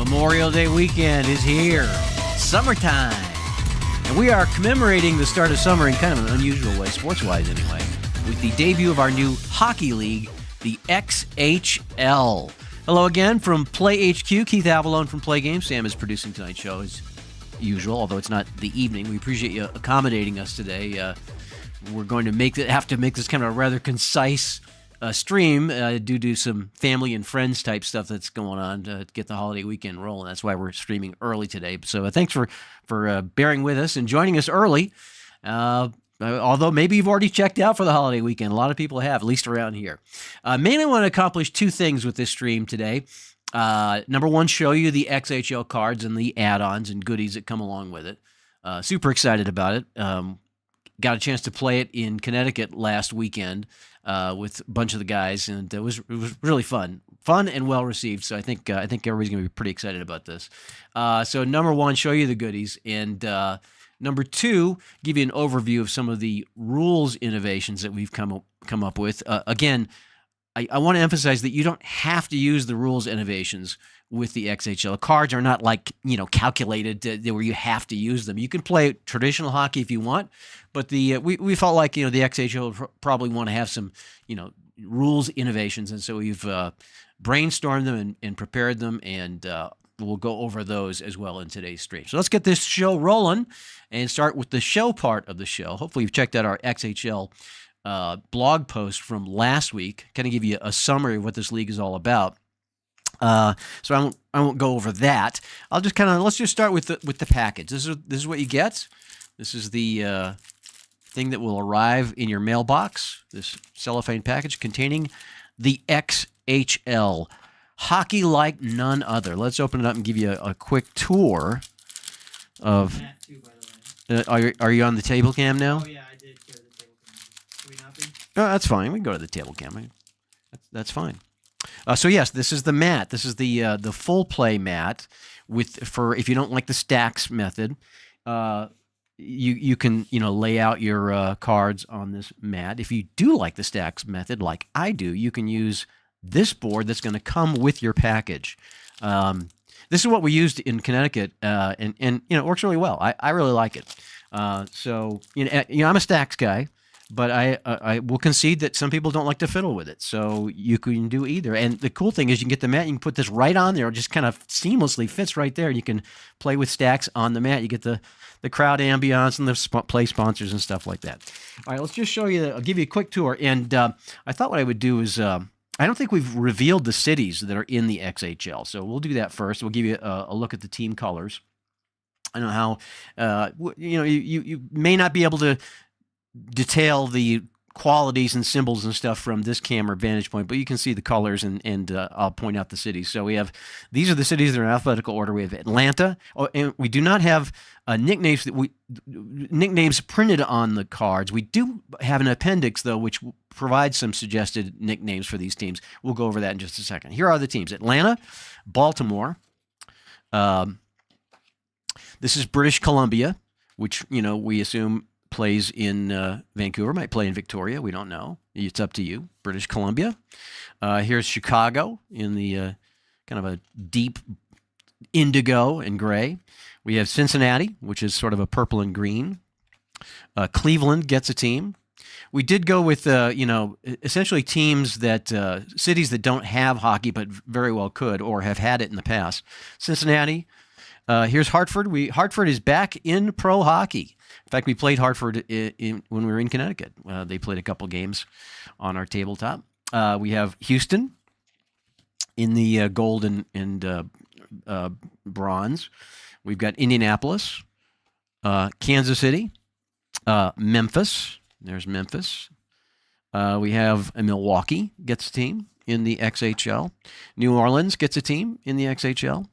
Memorial Day weekend is here. Summertime. And we are commemorating the start of summer in kind of an unusual way, sports-wise anyway, with the debut of our new hockey league, the XHL. Hello again from PLAAY HQ. Keith Avalone from Play Games. Sam is producing tonight's show as usual, although it's not the evening. We appreciate you accommodating us today. We're going to have to make this kind of a rather concise stream due to some family and friends type stuff that's going on to get the holiday weekend rolling. That's why we're streaming early today. So thanks for bearing with us and joining us early. Although maybe you've already checked out for the holiday weekend. A lot of people have, at least around here. Mainly want to accomplish two things with this stream today. Number one, show you the XHL cards and the add-ons and goodies that come along with it. Super excited about it. Got a chance to play it in Connecticut last weekend with a bunch of the guys, and it was really fun and well received. So I think everybody's gonna be pretty excited about this. So number one, show you the goodies, and number two, give you an overview of some of the rules innovations that we've come up with. Again, I want to emphasize that you don't have to use the rules innovations with the XHL. Cards are not like, calculated where you have to use them. You can play traditional hockey if you want, but we felt like, the XHL probably want to have some, rules innovations. And so we've brainstormed them and prepared them, and we'll go over those as well in today's stream. So let's get this show rolling and start with the show part of the show. Hopefully you've checked out our XHL blog post from last week. Kind of give you a summary of what this league is all about. So I won't go over that. I'll just let's just start with the package. This is what you get. This is the thing that will arrive in your mailbox. This cellophane package containing the XHL hockey like none other. Let's open it up and give you a quick tour of. Matt too, by the way. Are you on the table cam now? Oh yeah, I did go to the table cam. Should we not be? Oh, that's fine. We can go to the table cam. That's fine. So yes, this is the mat. This is the full play mat for if you don't like the stacks method, you can lay out your cards on this mat. If you do like the stacks method, like I do, you can use this board that's going to come with your package. This is what we used in Connecticut, and it works really well. I really like it. So I'm a stacks guy. But I will concede that some people don't like to fiddle with it, so you can do either. And the cool thing is you can get the mat, you can put this right on there, it just kind of seamlessly fits right there. You can play with stacks on the mat. You get the crowd ambiance and the play sponsors and stuff like that. All right, let's just show you. I'll give you a quick tour. And I thought what I would do is I don't think we've revealed the cities that are in the XHL, so we'll do that first. We'll give you a look at the team colors. I know how you may not be able to detail the qualities and symbols and stuff from this camera vantage point, but you can see the colors, and I'll point out the cities. So these are the cities that are in alphabetical order. We have Atlanta, and we do not have nicknames printed on the cards. We do have an appendix though, which provides some suggested nicknames for these teams. We'll go over that in just a second. Here are the teams: Atlanta, Baltimore. This is British Columbia, which we assume plays in Vancouver, might play in Victoria. We don't know. It's up to you. British Columbia. Here's Chicago in the kind of a deep indigo and gray. We have Cincinnati, which is sort of a purple and green. Cleveland gets a team. We did go with, essentially teams that, cities that don't have hockey but very well could or have had it in the past. Cincinnati. Here's Hartford. Hartford is back in pro hockey. In fact, we played Hartford when we were in Connecticut. They played a couple games on our tabletop. We have Houston in the gold and bronze. We've got Indianapolis, Kansas City, Memphis. There's Memphis. We have Milwaukee gets a team in the XHL. New Orleans gets a team in the XHL.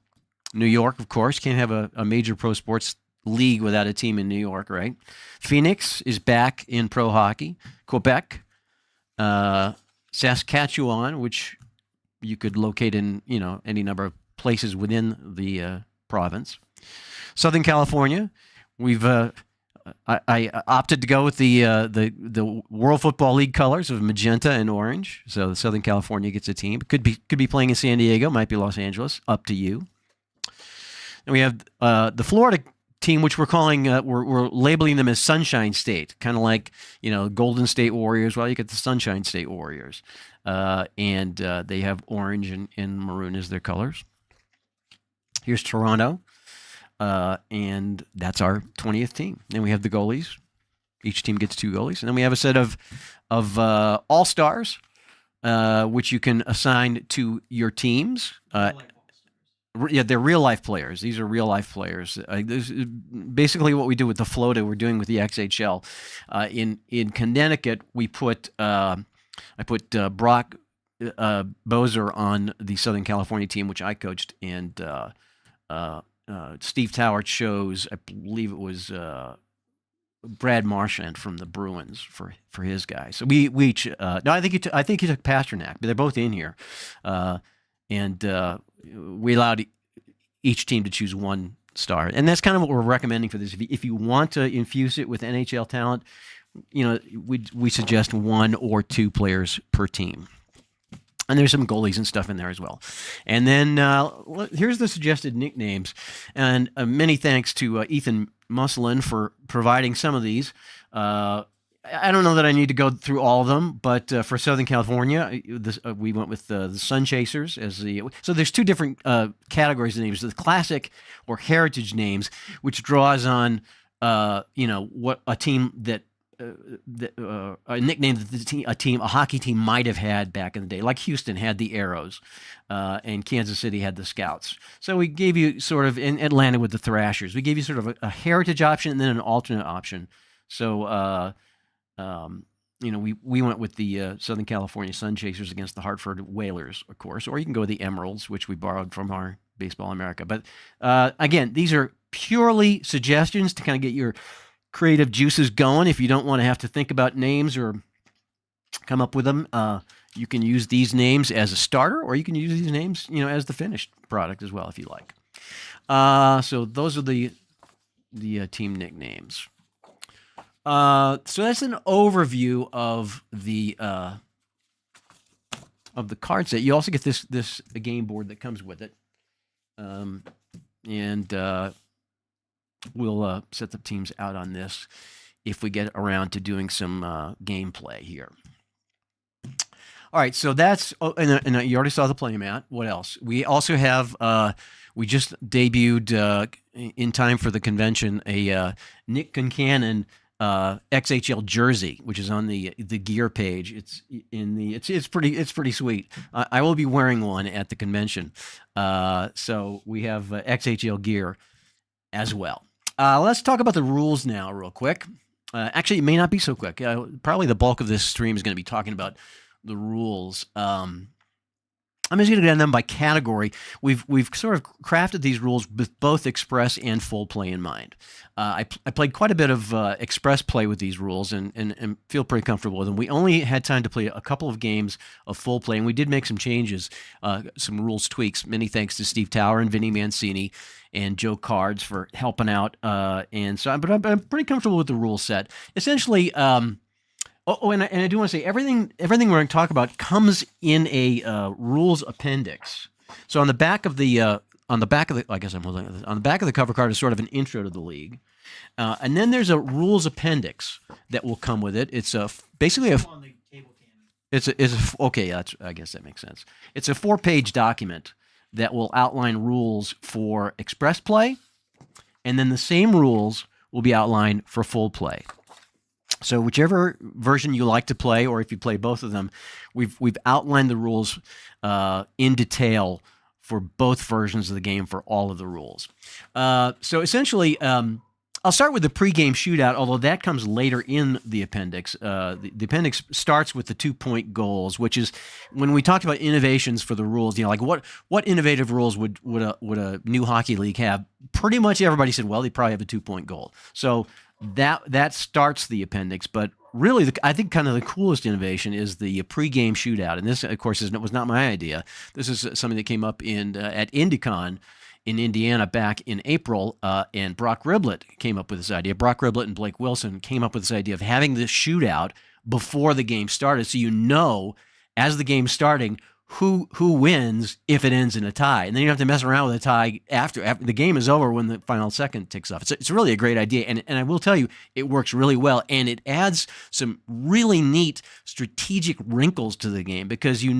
New York, of course, can't have a major pro sports league without a team in New York, right? Phoenix is back in pro hockey. Quebec, Saskatchewan, which you could locate in any number of places within the province. Southern California, I opted to go with the World Football League colors of magenta and orange. So the Southern California gets a team. Could be playing in San Diego, might be Los Angeles. Up to you. And we have the Florida team, which we're calling, we're labeling them as Sunshine State, kind of like, Golden State Warriors. Well, you get the Sunshine State Warriors. And they have orange and maroon as their colors. Here's Toronto. And that's our 20th team. Then we have the goalies. Each team gets 2 goalies. And then we have a set of all-stars, which you can assign to your teams. Yeah, they're real-life players. These are real-life players. This is basically what we do with the Florida, we're doing with the XHL. In Connecticut, we put I put Brock Bozer on the Southern California team, which I coached, and Steve Tower chose, I believe it was Brad Marchand from the Bruins for his guy. So we each no, I think he took Pasternak, but they're both in here, and we allowed each team to choose 1 star, and that's kind of what we're recommending for this. If you want to infuse it with NHL talent, we suggest 1 or 2 players per team. And there's some goalies and stuff in there as well. And then here's the suggested nicknames. And many thanks to Ethan Musselin for providing some of these. I don't know that I need to go through all of them, but for Southern California, we went with the Sun Chasers as the. So there's 2 different categories of names: the classic or heritage names, which draws on what a team that. A nickname that a hockey team might have had back in the day, like Houston had the Arrows, and Kansas City had the Scouts. So we gave you sort of, in Atlanta with the Thrashers, we gave you sort of a heritage option and then an alternate option. So we went with the Southern California Sun Chasers against the Hartford Whalers, of course, or you can go with the Emeralds, which we borrowed from our Baseball America. But again, these are purely suggestions to kind of get your creative juices going. If you don't want to have to think about names or come up with them, you can use these names as a starter, or you can use these names, as the finished product as well, if you like. So those are the team nicknames. So that's an overview of the card set. You also get this game board that comes with it, and we'll set the teams out on this if we get around to doing some gameplay here. All right, so that's and you already saw the play mat. What else? We also have we just debuted in time for the convention a Nick Concanon XHL jersey, which is on the gear page. It's pretty sweet. I will be wearing one at the convention. So we have XHL gear as well. Let's talk about the rules now real quick. Actually, it may not be so quick. Probably the bulk of this stream is going to be talking about the rules. I'm just going to get them by category. We've sort of crafted these rules with both express and full play in mind. I played quite a bit of express play with these rules and feel pretty comfortable with them. We only had time to play a couple of games of full play, and we did make some changes, some rules tweaks. Many thanks to Steve Tower and Vinny Mancini and Joe Cards for helping out. But I'm pretty comfortable with the rule set. Essentially, and I do want to say everything we're going to talk about comes in a rules appendix. So on the back of the I guess I'm holding it. On the back of the cover card is sort of an intro to the league, and then there's a rules appendix that will come with it. It's basically a On the table cam. okay. I guess that makes sense. It's a 4-page document that will outline rules for express play, and then the same rules will be outlined for full play. So whichever version you like to play, or if you play both of them, we've outlined the rules in detail for both versions of the game for all of the rules. So essentially, I'll start with the pregame shootout, although that comes later in the appendix. The appendix starts with the 2-point goals, which is when we talked about innovations for the rules. Like what innovative rules would a new hockey league have? Pretty much everybody said, well, they probably have a 2-point goal. So that starts the appendix, but really, I think kind of the coolest innovation is the pregame shootout. And this, of course, was not my idea. This is something that came up at IndyCon in Indiana back in April, and Brock Riblet came up with this idea. Brock Riblet and Blake Wilson came up with this idea of having this shootout before the game started, so as the game's starting, who wins if it ends in a tie, and then you don't have to mess around with a tie after the game is over when the final second ticks off. It's really a great idea, and I will tell you, it works really well, and it adds some really neat strategic wrinkles to the game because you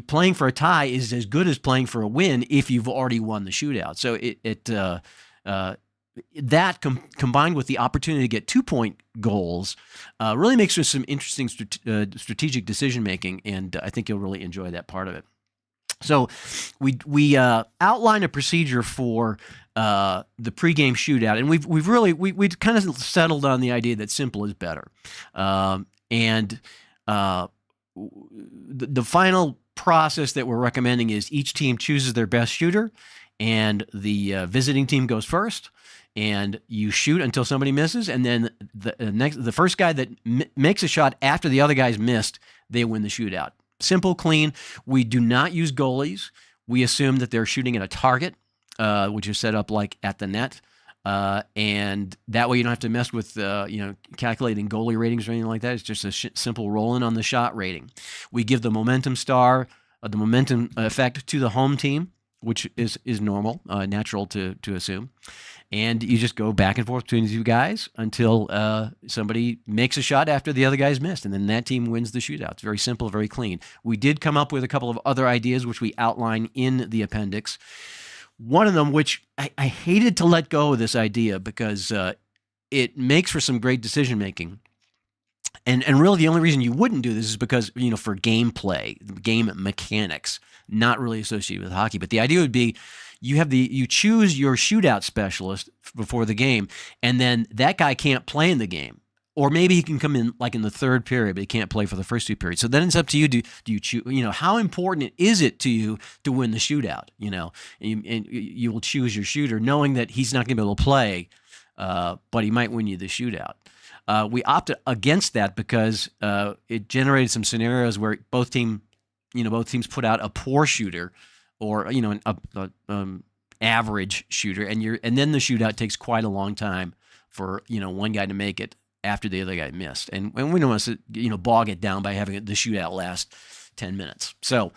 playing for a tie is as good as playing for a win if you've already won the shootout. So that combined with the opportunity to get 2-point goals really makes for some interesting strategic decision making, and I think you'll really enjoy that part of it. So we outline a procedure for the pregame shootout, and we've kind of settled on the idea that simple is better, and the final process that we're recommending is each team chooses their best shooter, and the visiting team goes first. And you shoot until somebody misses, and then the first guy that makes a shot after the other guy's missed, they win the shootout. Simple, clean. We do not use goalies. We assume that they're shooting at a target, which is set up like at the net, and that way you don't have to mess with calculating goalie ratings or anything like that. It's just a simple roll-in on the shot rating. We give the momentum star, the momentum effect to the home team, which is normal, natural to assume. And you just go back and forth between the two guys until somebody makes a shot after the other guy's missed, and then that team wins the shootout. It's very simple, very clean. We did come up with a couple of other ideas, which we outline in the appendix. One of them, which I hated to let go of this idea because it makes for some great decision-making. And really the only reason you wouldn't do this is because, for gameplay, game mechanics, not really associated with hockey. But the idea would be you choose your shootout specialist before the game, and then that guy can't play in the game. Or maybe he can come in like in the third period, but he can't play for the first two periods. So then it's up to you. Do you choose? How important is it to you to win the shootout? And you will choose your shooter, knowing that he's not going to be able to play, but he might win you the shootout. We opted against that because it generated some scenarios where both teams put out a poor shooter, or an average shooter, and then the shootout takes quite a long time for one guy to make it after the other guy missed, and we don't want to bog it down by having the shootout last 10 minutes. So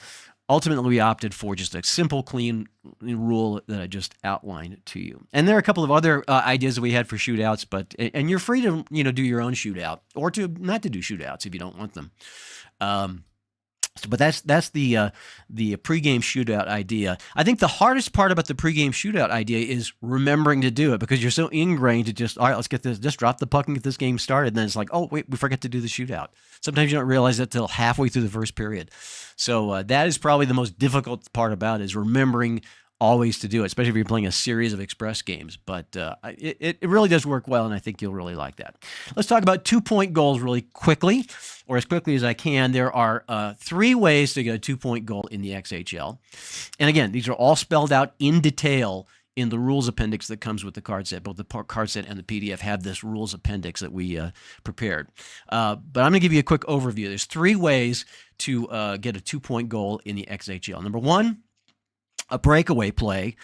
ultimately, we opted for just a simple, clean rule that I just outlined to you. And there are a couple of other ideas that we had for shootouts, and you're free to do your own shootout, or to not to do shootouts if you don't want them. But that's the pregame shootout idea. I think the hardest part about the pregame shootout idea is remembering to do it, because you're so ingrained to just, all right, let's get this, just drop the puck and get this game started. And then it's like, oh, wait, we forgot to do the shootout. Sometimes you don't realize that till halfway through the first period. So that is probably the most difficult part about it, is remembering always to do it, especially if you're playing a series of express games. But it really does work well, and I think you'll really like that. Let's talk about 2-point goals really quickly, or as quickly as I can. There are 3 ways to get a 2-point goal in the XHL. And again, these are all spelled out in detail in the rules appendix that comes with the card set. Both the card set and the PDF have this rules appendix that we prepared. But I'm going to give you a quick overview. There's 3 ways to get a 2-point goal in the XHL. Number 1, a breakaway play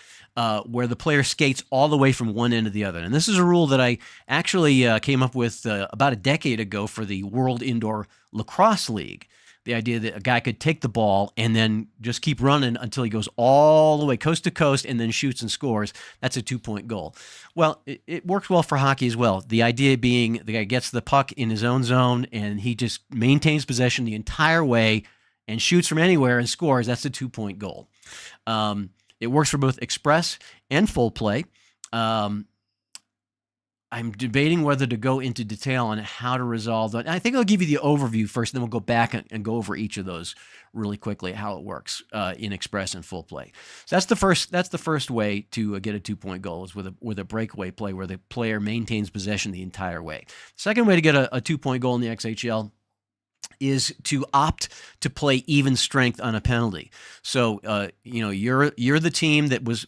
where the player skates all the way from one end to the other. And this is a rule that I actually came up with about a decade ago for the World Indoor Lacrosse League. The idea that a guy could take the ball and then just keep running until he goes all the way coast to coast and then shoots and scores. That's a 2-point goal. Well, it works well for hockey as well. The idea being the guy gets the puck in his own zone and he just maintains possession the entire way and shoots from anywhere and scores. That's a 2-point goal. It works for both express and full play. I'm debating whether to go into detail on how to resolve that. I think I'll give you the overview first, and then we'll go back and go over each of those really quickly, how it works in express and full play. So that's the first way to get a 2-point goal, is with a breakaway play where the player maintains possession the entire way. Second way to get a 2-point goal in the XHL is to opt to play even strength on a penalty. So you're the team that was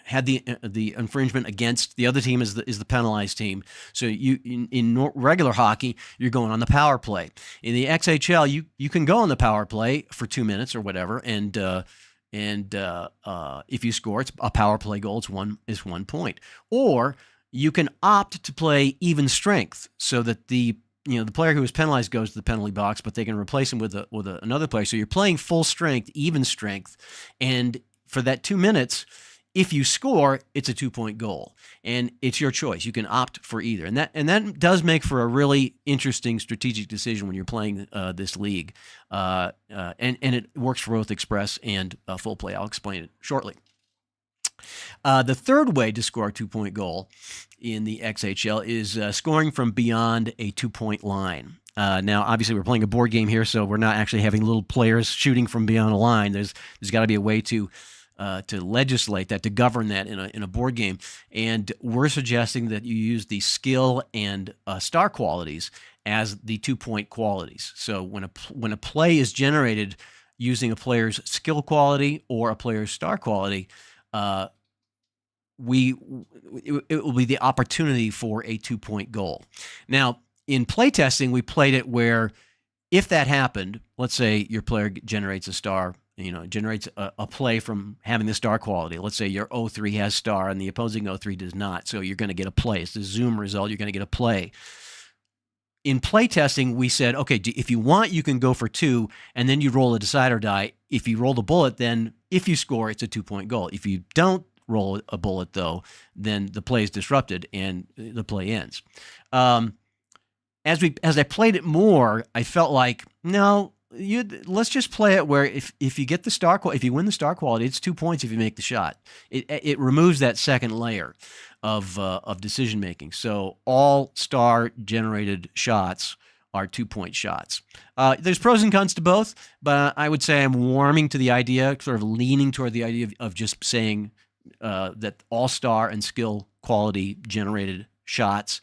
had the infringement against the other team is the penalized team. So you in regular hockey, you're going on the power play. In the XHL, you can go on the power play for 2 minutes or whatever, and if you score, it's a power play goal. It's 1 point. Or you can opt to play even strength, so that the the player who was penalized goes to the penalty box, but they can replace him with another player. So you're playing full strength, even strength, and for that 2 minutes, if you score, it's a 2-point goal, and it's your choice. You can opt for either, and that does make for a really interesting strategic decision when you're playing this league, and it works for both Express and Full Play. I'll explain it shortly. The third way to score a 2-point goal in the XHL is scoring from beyond a 2-point line. Now, obviously, we're playing a board game here, so we're not actually having little players shooting from beyond a line. There's got to be a way to legislate that, to govern that in a board game, and we're suggesting that you use the skill and star qualities as the 2-point qualities. So when a play is generated using a player's skill quality or a player's star quality, it will be the opportunity for a 2-point goal. Now, in playtesting, we played it where if that happened, let's say your player generates a star, generates a play from having the star quality. Let's say your 0-3 has star and the opposing 0-3 does not. So you're going to get a play. It's the Zoom result. You're going to get a play. In playtesting, we said, okay, if you want, you can go for 2, and then you roll a decider die. If you roll the bullet, then if you score, it's a 2-point goal. If you don't roll a bullet, though, then the play is disrupted and the play ends. As I played it more, I felt like, no, let's just play it where if you get the star, if you win the star quality, it's 2 points if you make the shot. It removes that second layer of decision making. So all star generated shots are 2-point shots. There's pros and cons to both, but I would say I'm warming to the idea, sort of leaning toward the idea of just saying that all star and skill quality generated shots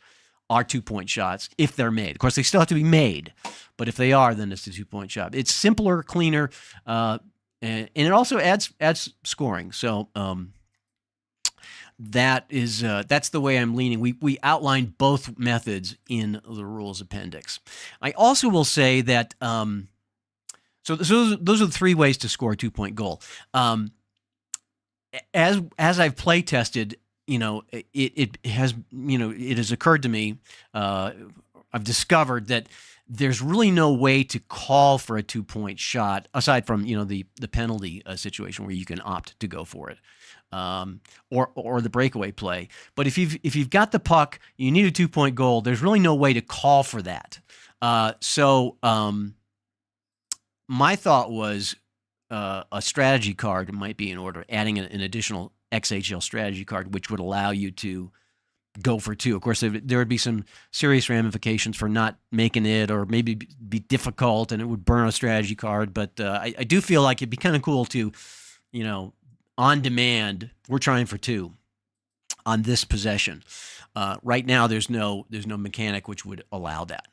are 2-point shots if they're made. Of course, they still have to be made, but if they are, then it's a 2-point shot. It's simpler, cleaner, and it also adds scoring. So that's the way I'm leaning. We outlined both methods in the rules appendix. I also will say that so those are the 3 ways to score a 2-point goal. As I've play tested, it has occurred to me, I've discovered that there's really no way to call for a 2-point shot aside from, the penalty situation where you can opt to go for it, or the breakaway play. But if you've got the puck, you need a 2-point goal. There's really no way to call for that. So my thought was a strategy card might be in order, adding an additional XHL strategy card, which would allow you to go for 2. Of course, there would be some serious ramifications for not making it, or maybe be difficult, and it would burn a strategy card. But I do feel like it'd be kind of cool to, on demand, we're trying for 2 on this possession. Right now, there's no mechanic which would allow that.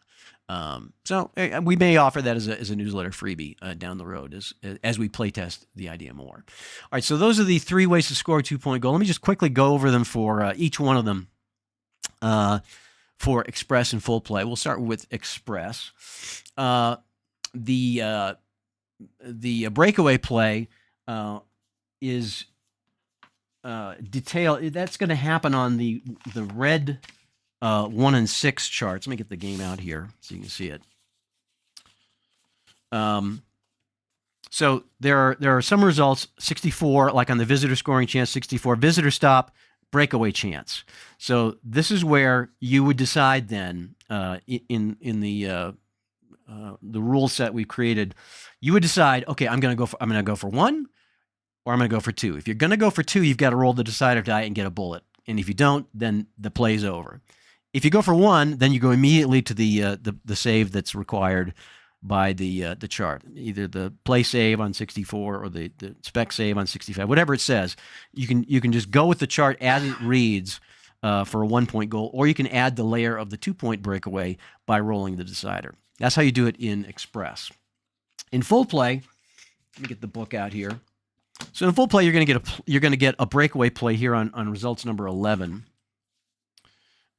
So we may offer that as a newsletter freebie down the road as we play test the idea more. All right, so those are the 3 ways to score a 2-point goal. Let me just quickly go over them for each one of them for Express and Full Play. We'll start with Express. The breakaway play is detailed. That's going to happen on the red 1 and 6 charts. Let me get the game out here so you can see it. So there are some results. 64, like on the visitor scoring chance, 64 visitor stop, breakaway chance. So this is where you would decide then in the rule set we've created. You would decide, okay, I'm going to go for 1, or I'm going to go for 2. If you're going to go for 2, you've got to roll the decider die and get a bullet. And if you don't, then the play's over. If you go for 1, then you go immediately to the save that's required by the chart, either the play save on 64 or the spec save on 65, whatever it says. You can just go with the chart as it reads for a 1-point goal, or you can add the layer of the 2-point breakaway by rolling the decider. That's how you do it in Express. In Full Play, let me get the book out here. So in Full Play, you're going to get a breakaway play here on results number 11.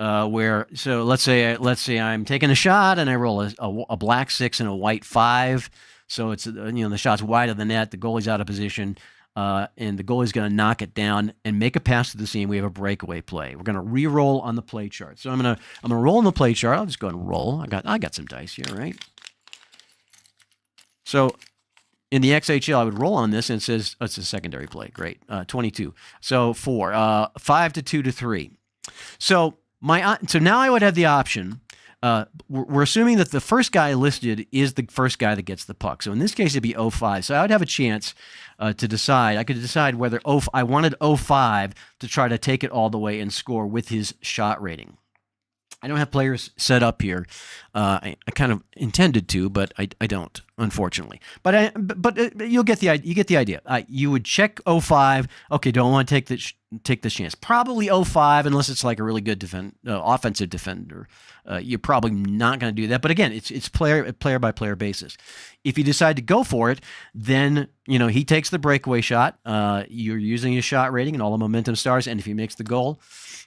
So let's say I'm taking a shot and I roll a black 6 and a white 5. So it's the shot's wide of the net, the goalie's out of position. and the goalie's going to knock it down and make a pass to the seam. We have a breakaway play. We're going to re-roll on the play chart. So I'm gonna roll on the play chart. I'll just go ahead and roll. I got some dice here, right? So in the XHL, I would roll on this, and it says, oh, it's a secondary play. Great. 22. So 4. 5 to 2 to 3. So now I would have the option. We're assuming that the first guy listed is the first guy that gets the puck. So in this case, it'd be 05. So I would have a chance to decide. I could decide whether I wanted 05 to try to take it all the way and score with his shot rating. I don't have players set up here. I kind of intended to, but I don't, unfortunately. But you'll get the idea. You would check 05. Okay, don't want to take this chance. Probably 05, unless it's like a really good offensive defender. You're probably not going to do that. But again, it's player by player basis. If you decide to go for it, then he takes the breakaway shot. You're using his shot rating and all the momentum stars, and if he makes the goal.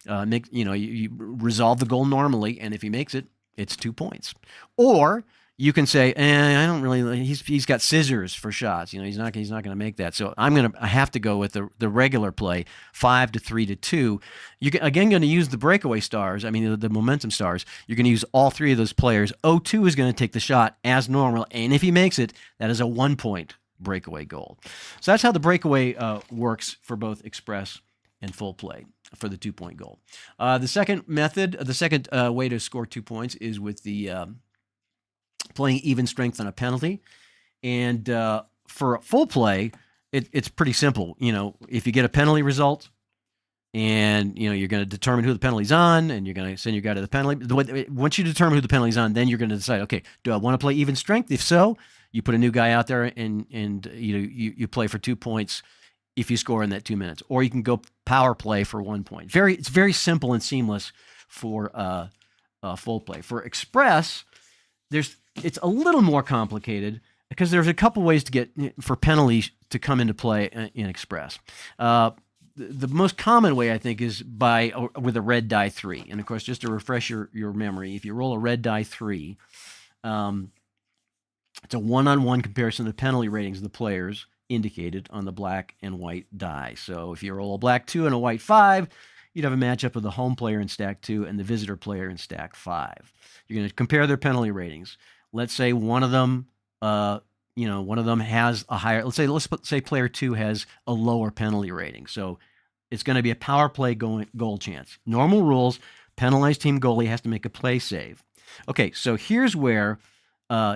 You resolve the goal normally, and if he makes it, it's 2 points. Or you can say, I don't really. He's got scissors for shots. He's not going to make that. So I have to go with the regular play, 5 to 3 to 2. You're again going to use the breakaway stars. I mean the momentum stars. You're going to use all three of those players. 02 is going to take the shot as normal, and if he makes it, that is a 1 point breakaway goal. So that's how the breakaway works for both express and full play for the 2 point goal. The second method, the second way to score 2 points is with the playing even strength on a penalty. And for full play, it's pretty simple. If you get a penalty result and, you're going to determine who the penalty's on and you're going to send your guy to the penalty. Once you determine who the penalty's on, then you're going to decide, okay, do I want to play even strength? If so, you put a new guy out there and you play for 2 points if you score in that 2 minutes, or you can go power play for 1 point. It's very simple and seamless for full play. For express, it's a little more complicated because there's a couple ways to get for penalties to come into play in express. The most common way, I think, is with a red die 3. And of course, just to refresh your memory, if you roll a red die 3, it's a one-on-one comparison of the penalty ratings of the players indicated on the black and white die. So if you roll a black 2 and a white 5, you'd have a matchup of the home player in stack 2 and the visitor player in stack 5. You're going to compare their penalty ratings. Let's say one of them has a higher. Let's say player 2 has a lower penalty rating. So it's going to be a power play goal chance. Normal rules: penalized team goalie has to make a play save. Okay, so here's where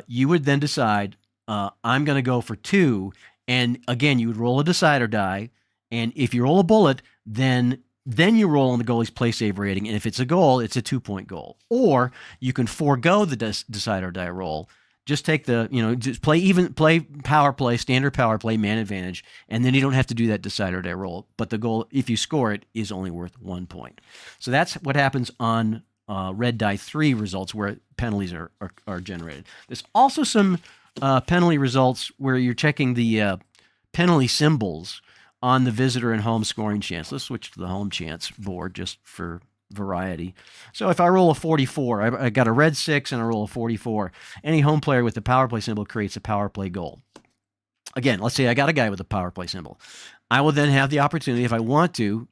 you would then decide. I'm going to go for 2. And again, you would roll a decider die, and if you roll a bullet, then you roll on the goalie's play save rating, and if it's a goal, it's a 2 point goal. Or you can forego the decider die roll, just take just play power play, standard power play, man advantage, and then you don't have to do that decider die roll. But the goal, if you score it, is only worth 1 point. So that's what happens on red die 3 results where penalties are generated. There's also some penalty results where you're checking the penalty symbols on the visitor and home scoring chance. Let's switch to the home chance board just for variety. So if I roll a 44, I got a red 6 and I roll a 44. Any home player with the power play symbol creates a power play goal. Again, let's say I got a guy with a power play symbol. I will then have the opportunity, if I want to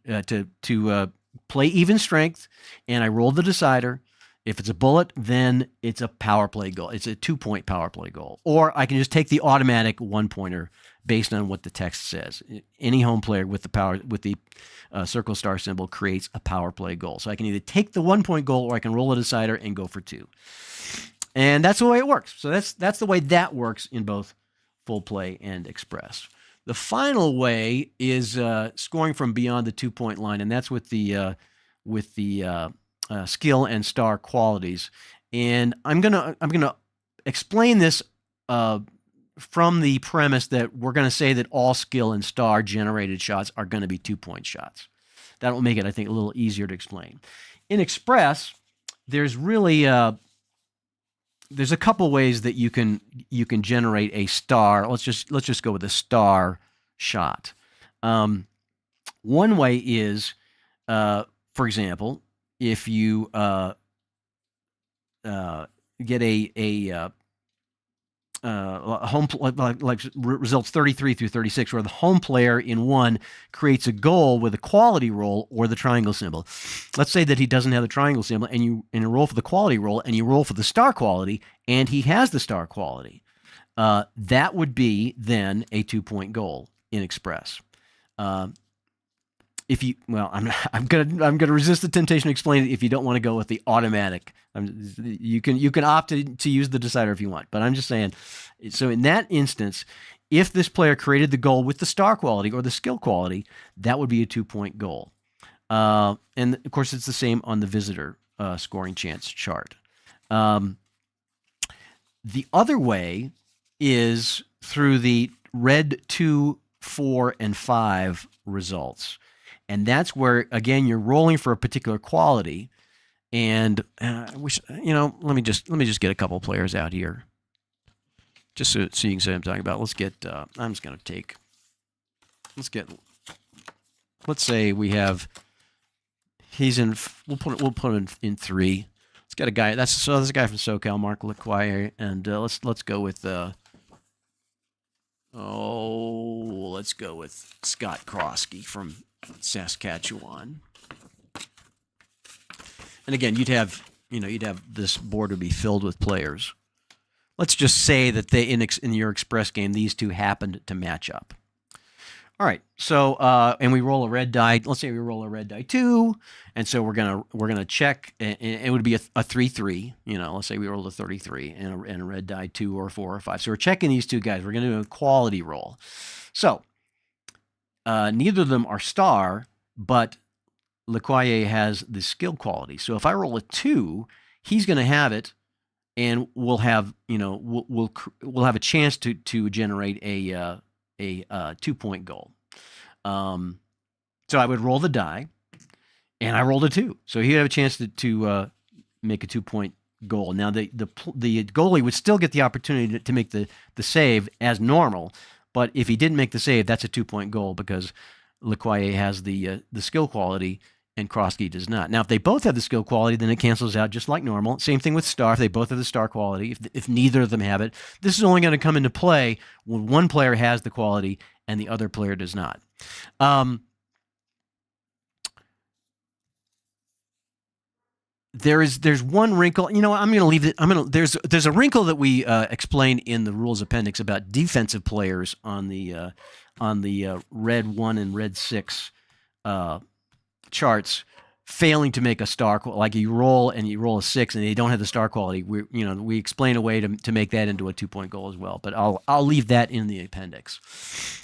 play even strength, and I roll the decider. If it's a bullet, then it's a power play goal. It's a 2 point power play goal. Or I can just take the automatic 1 pointer based on what the text says. Any home player with the circle star symbol creates a power play goal. So I can either take the 1 point goal or I can roll a decider and go for 2. And that's the way it works. So that's the way that works in both full play and express. The final way is scoring from beyond the 2 point line, and that's with the skill and star qualities. And I'm gonna explain this from the premise that we're gonna say that all skill and star generated shots are gonna be 2 point shots. That will make it, I think, a little easier to explain. In express, there's really there's a couple ways that you can generate a star. Let's just go with a star shot. One way is, for example, if you get results 33 through 36, where the home player in one creates a goal with a quality roll or the triangle symbol. Let's say that he doesn't have the triangle symbol, and you roll for the quality roll, and you roll for the star quality, and he has the star quality. That would be then a 2-point goal in Express. If you, well, I'm gonna resist the temptation to explain it if you don't want to go with the automatic. You can opt to use the decider if you want, but I'm just saying. So in that instance, if this player created the goal with the star quality or the skill quality, that would be a 2-point goal. And of course, it's the same on the visitor scoring chance chart. The other way is through the red 2, 4, and 5 results. And that's where, again, you're rolling for a particular quality. And I wish, let me just get a couple players out here, just so you can see what I'm talking about. Let's get. I'm just gonna take. Let's say we have. He's in. We'll put him in 3. Let's get a guy. That's a guy from SoCal, Mark LeQuire, and let's go with. Let's go with Scott Krosky from Saskatchewan. And again, you'd have this board would be filled with players. Let's just say that they in your Express game, these two happened to match up. All right, so and we roll a red die. Let's say we roll a red die 2, and so we're gonna check. And it would be a 3-3. Let's say we rolled a 33 and a red die 2 or 4 or 5. So we're checking these two guys. We're gonna do a quality roll. So neither of them are star, but LeQuire has the skill quality. So if I roll a 2, he's going to have it, and we'll have we'll have a chance to generate a 2-point goal. So I would roll the die, and I rolled a 2, so he'd have a chance to make a 2-point goal. Now the goalie would still get the opportunity to make the save as normal, but if he didn't make the save, that's a 2-point goal because LeQuire has the skill quality and Krosky does not. Now, if they both have the skill quality, then it cancels out just like normal. Same thing with star. If they both have the star quality, if neither of them have it, this is only going to come into play when one player has the quality and the other player does not. There's one wrinkle. I'm going to leave it. There's a wrinkle that we explain in the rules appendix about defensive players on the red 1 and red 6 charts failing to make a star, like you roll a 6 and they don't have the star quality. We explain a way to make that into a 2-point goal as well, but I'll leave that in the appendix.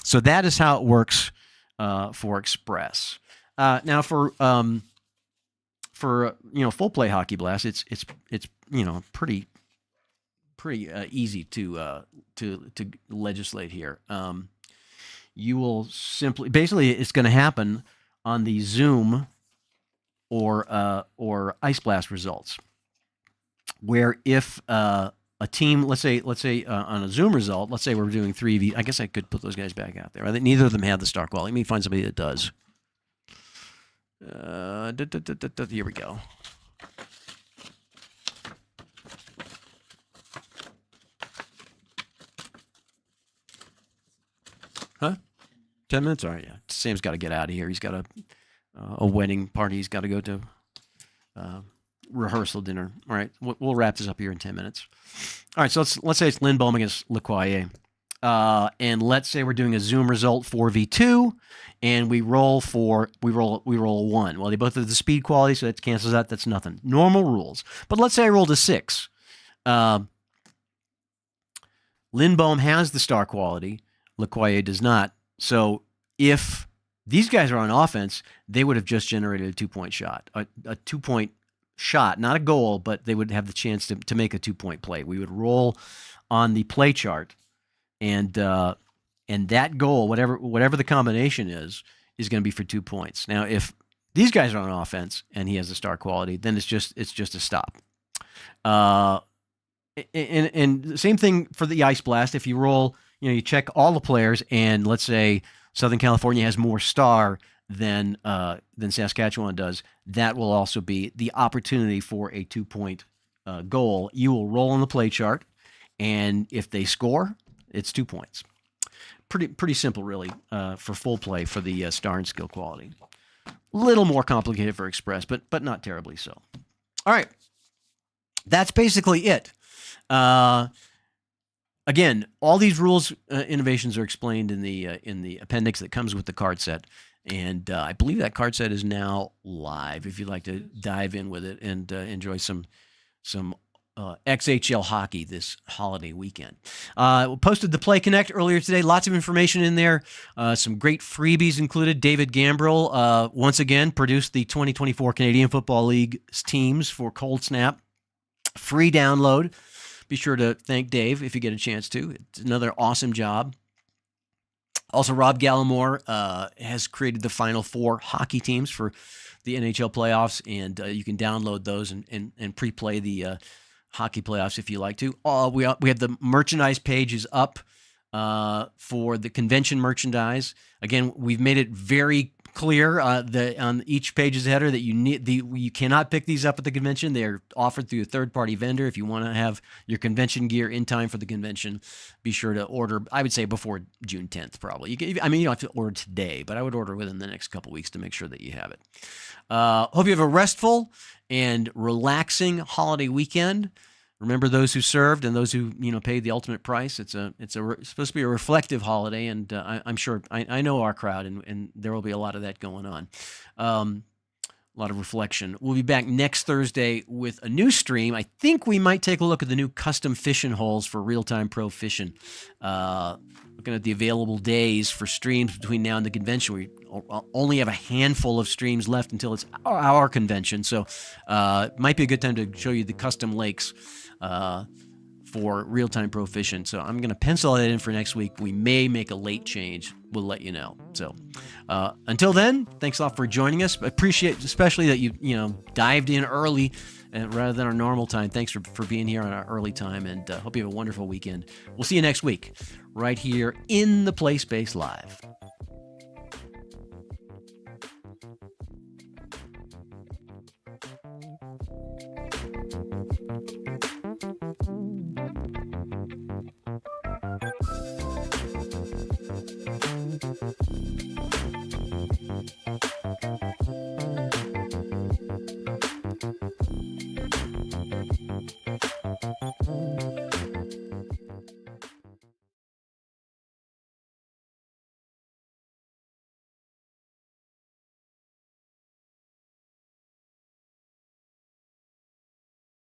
So that is how it works for Express. Now for full play Hockey Blast, it's pretty easy to legislate here. You will basically it's going to happen on the Zoom or Ice Blast results, where if a team, let's say on a Zoom result, let's say we're doing 3v. I guess I could put those guys back out there. I think neither of them have the star quality. Let me find somebody that does. Here we go. Huh? 10 minutes? All right, yeah. Sam's got to get out of here. He's got a wedding party he's got to go to. Rehearsal dinner. All right, we'll wrap this up here in 10 minutes. All right, so let's say it's Lindblom against LeQuire. And let's say we're doing a Zoom result 4v2, and we roll a 1. Well, they both have the speed quality, so that cancels out. That's nothing. Normal rules. But let's say I rolled a 6. Lindblom has the star quality. LeQuire does not. So if these guys are on offense, they would have just generated a 2-point shot. A 2-point shot, not a goal, but they would have the chance to make a 2-point play. We would roll on the play chart, and that goal, whatever the combination is going to be for 2 points. Now, if these guys are on offense and he has the star quality, then it's just a stop. And the same thing for the Ice Blast. If you roll, you check all the players, and let's say Southern California has more star than Saskatchewan does, that will also be the opportunity for a 2-point goal. You will roll on the play chart, and if they score, it's 2 points. Pretty simple, really, for full play for the star and skill quality. Little more complicated for express, but not terribly so. All right, that's basically it. Again, all these rules innovations are explained in the appendix that comes with the card set, and I believe that card set is now live. If you'd like to dive in with it and enjoy some XHL hockey this holiday weekend. We posted the Play Connect earlier today. Lots of information in there. Some great freebies included. David Gambrill, once again, produced the 2024 Canadian Football League teams for Cold Snap. Free download. Be sure to thank Dave if you get a chance to. It's another awesome job. Also, Rob Gallimore has created the Final Four hockey teams for the NHL playoffs, and you can download those and pre-play the hockey playoffs if you like to. We have the merchandise pages up for the convention merchandise. Again, we've made it very clear on each page's header that you cannot pick these up at the convention. They're offered through a third-party vendor. If you want to have your convention gear in time for the convention, be sure to order, I would say, before June 10th, probably. You don't have to order today, but I would order within the next couple weeks to make sure that you have it. Hope you have a restful and relaxing holiday weekend. Remember those who served and those who paid the ultimate price. It's supposed to be a reflective holiday, and I'm sure I know our crowd, and there will be a lot of that going on. A lot of reflection. We'll be back next Thursday with a new stream. I think we might take a look at the new custom fishing holes for Real-Time Pro Fishing. Looking at the available days for streams between now and the convention. We only have a handful of streams left until it's our convention, so it might be a good time to show you the custom lakes for Real-Time Pro Fishing. So I'm going to pencil that in for next week. We may make a late change. We'll let you know. So until then, thanks a lot for joining us. I appreciate especially that you dived in early rather than our normal time. Thanks for being here on our early time, and hope you have a wonderful weekend. We'll see you next week right here in the Play Space Live.